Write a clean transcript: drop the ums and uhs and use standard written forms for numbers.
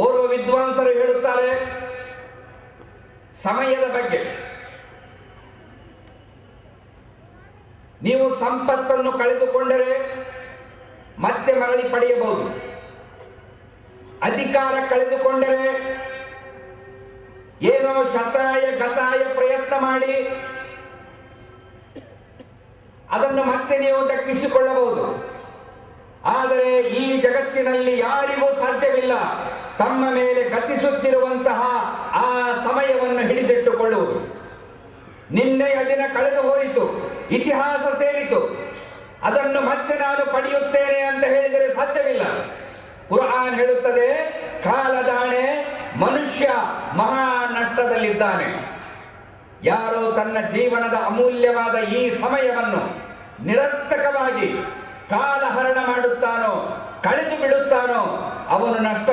ಓರ್ವ ವಿದ್ವಾಂಸರು ಹೇಳುತ್ತಾರೆ ಸಮಯದ ಬಗ್ಗೆ, ನೀವು ಸಂಪತ್ತನ್ನು ಕಳೆದುಕೊಂಡರೆ ಮತ್ತೆ ಮರಳಿ ಪಡೆಯಬಹುದು. ಅಧಿಕಾರ ಕಳೆದುಕೊಂಡರೆ ಏನೋ ಶತಾಯ ಗತಾಯ ಪ್ರಯತ್ನ ಮಾಡಿ ಅದನ್ನು ಮತ್ತೆ ನೀವು ದಕ್ಕಿಸಿಕೊಳ್ಳಬಹುದು. ಆದರೆ ಈ ಜಗತ್ತಿನಲ್ಲಿ ಯಾರಿಗೂ ಸಾಧ್ಯವಿಲ್ಲ ತಮ್ಮ ಮೇಲೆ ಗತಿಸುತ್ತಿರುವಂತಹ ಆ ಸಮಯವನ್ನು ಹಿಡಿದಿಟ್ಟುಕೊಳ್ಳುವುದು. ನಿನ್ನೆಯ ದಿನ ಕಳೆದು ಹೋಯಿತು, ಇತಿಹಾಸ ಸೇರಿತು, ಅದನ್ನು ಮತ್ತೆ ನಾನು ಪಡೆಯುತ್ತೇನೆ ಅಂತ ಹೇಳಿದರೆ ಸಾಧ್ಯವಿಲ್ಲ. ಕುರ್ಆನ್ ಹೇಳುತ್ತದೆ, ಕಾಲದಾಣೆ, ಮನುಷ್ಯ ಮಹಾ ನಷ್ಟದಲ್ಲಿದ್ದಾನೆ. ಯಾರು ತನ್ನ ಜೀವನದ ಅಮೂಲ್ಯವಾದ ಈ ಸಮಯವನ್ನು ನಿರರ್ಥಕವಾಗಿ ಕಾಲಹರಣ ಮಾಡುತ್ತಾನೋ, ಕಳೆದು ಬಿಡುತ್ತಾನೋ, ಅವನು ನಷ್ಟ